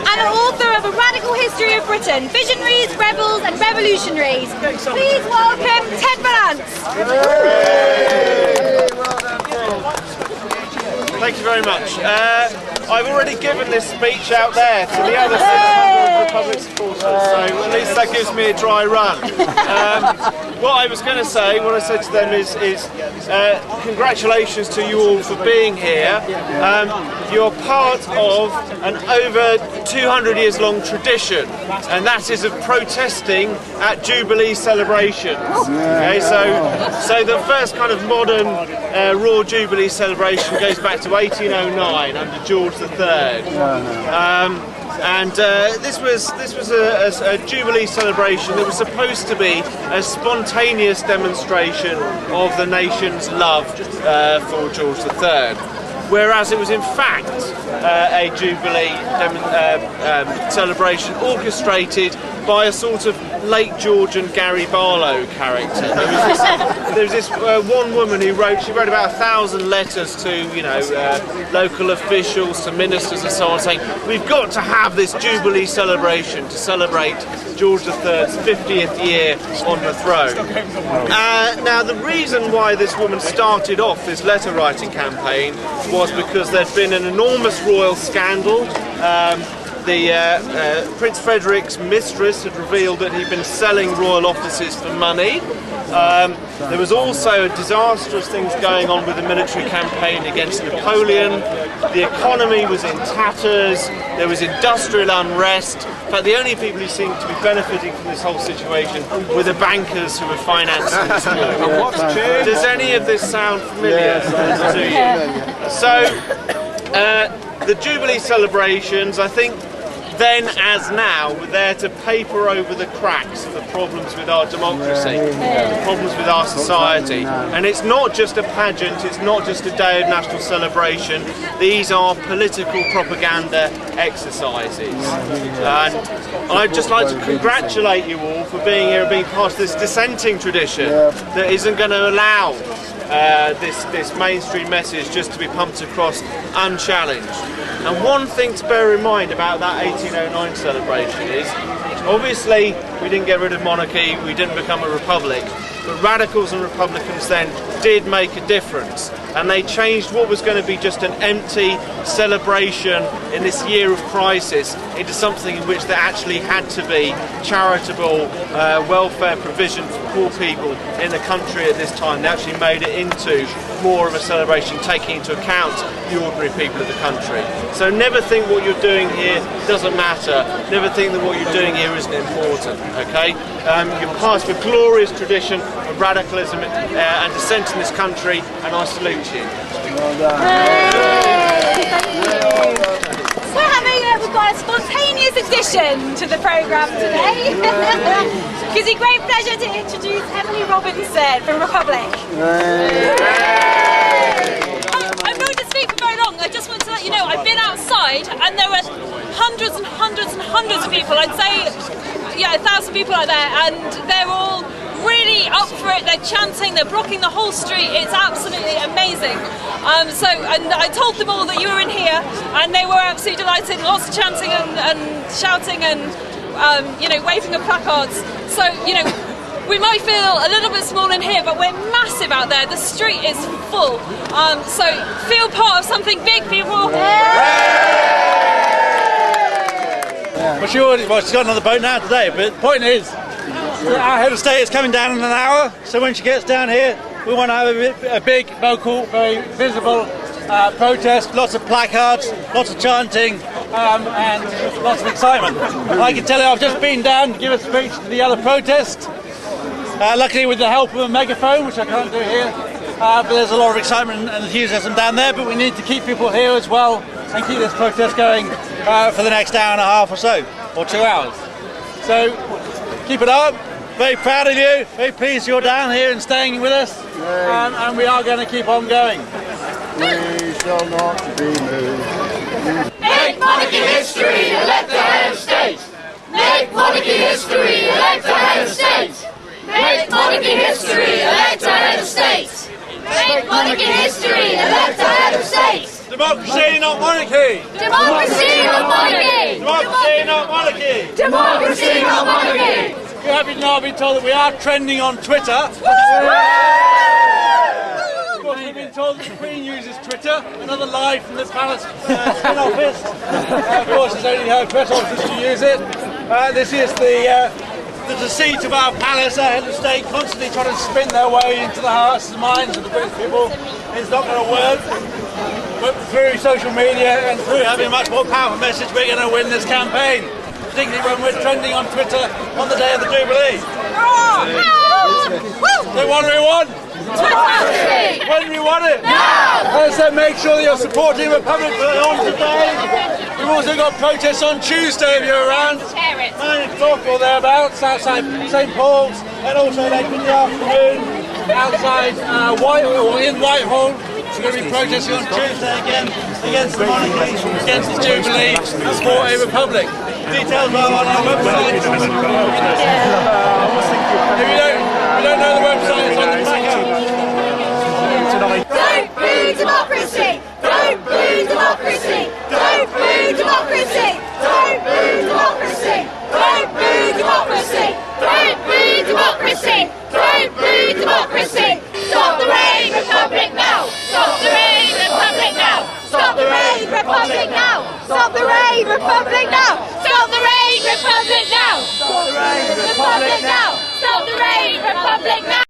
and author of A Radical History of Britain, Visionaries, Rebels and Revolutionaries. Please welcome Ted Vallance. Thank you very much. I've already given this speech out there to the other 600 Republic supporters, so at least that gives me a dry run. What I was going to say, what I said to them is congratulations to you all for being here. You're part of an over 200 years long tradition, and that is of protesting at Jubilee celebrations. Okay, so the first kind of modern Raw Jubilee celebration goes back to 1809 under George III. This was a Jubilee celebration that was supposed to be a spontaneous demonstration of the nation's love for George III. Whereas it was in fact a Jubilee celebration orchestrated by a sort of late Georgian Gary Barlow character. There was this one woman who wrote about 1,000 letters to local officials, to ministers and so on, saying we've got to have this Jubilee celebration to celebrate George III's 50th year on the throne. Now the reason why this woman started off this letter writing campaign was because there'd been an enormous royal scandal. Prince Frederick's mistress had revealed that he'd been selling royal offices for money. There was also disastrous things going on with the military campaign against Napoleon. The economy was in tatters. There was industrial unrest. In fact, the only people who seemed to be benefiting from this whole situation were the bankers who were financing this war. Does any of this sound familiar to you? So, the Jubilee celebrations, I think, then as now, were there to paper over the cracks of the problems with our democracy, the problems with our society. And it's not just a pageant, it's not just a day of national celebration, these are political propaganda exercises. And I'd just like to congratulate you all for being here and being part of this dissenting tradition that isn't going to allow this mainstream message just to be pumped across unchallenged. And one thing to bear in mind about that 1809 celebration is, obviously we didn't get rid of monarchy, we didn't become a republic, but radicals and republicans then did make a difference, and they changed what was going to be just an empty celebration in this year of crisis into something in which there actually had to be charitable welfare provision for poor people in the country at this time. They actually made it into more of a celebration, taking into account the ordinary people of the country. So never think what you're doing here doesn't matter. Never think that what you're doing here isn't important. Okay, you're part of a glorious tradition of radicalism and dissent in this country, and I salute you. So we've got a spontaneous addition to the programme today. It gives me great pleasure to introduce Emily Robinson from Republic. I'm not going to speak for very long. I just want to let you know I've been outside and there were hundreds and hundreds and hundreds of people. I'd say 1,000 people out there, and they're all really up for it. They're chanting, they're blocking the whole street. It's absolutely amazing. And I told them all that you were in here, and they were absolutely delighted. Lots of chanting and shouting and waving of placards. So we might feel a little bit small in here, but we're massive out there. The street is full. So feel part of something big, people. Well, she's got another boat now today, but the point is, our head of state is coming down in an hour, so when she gets down here, we want to have a big, vocal, very visible protest, lots of placards, lots of chanting, and lots of excitement. I can tell you, I've just been down to give a speech to the other protest, luckily with the help of a megaphone, which I can't do here, but there's a lot of excitement and enthusiasm down there, but we need to keep people here as well and keep this protest going for the next hour and a half or so, or 2 hours. So keep it up. Very proud of you, very pleased you're down here and staying with us, and we are going to keep on going. We shall not be moved. Make monarchy history, elect a head of state! Make monarchy history, elect a head of state! Make monarchy history, elect a head of state! Make monarchy history, elect a head of state! Democracy, not monarchy! Democracy, not monarchy! Democracy! Democracy, not monarchy! You have now been told that we are trending on Twitter. Of course, we've been told that the Queen uses Twitter. Another lie from the Palace spin office. Of course, it's only her press office to use it. This is the deceit of our palace. Our head of state constantly trying to spin their way into the hearts and minds of the British people. It's not going to work. But through social media and through having a much more powerful message, we're going to win this campaign. Particularly when we're trending on Twitter on the day of the Jubilee. So what do we want? Democracy! When do we want it? Now! So make sure that you're supporting Republic on today. We've also got protests on Tuesday if you're around. 9 o'clock or thereabouts outside St Paul's, and also later in the afternoon outside Whitehall, or in Whitehall. We're going to be protesting on Tuesday again against the monarchy, against the Jubilee, and for a republic. Details are on our website. If you don't know the website, it's on the placard. Don't boo democracy! Don't boo democracy! Don't boo democracy! Don't boo democracy! Don't boo democracy! Don't boo democracy! Don't boo democracy! Stop the reign, Republic now! Stop the reign, Republic now! Stop the reign, Republic now! Stop the reign, Republic now! Stop the reign, Republic now! Stop the reign, Republic now! Stop the reign, Republic now!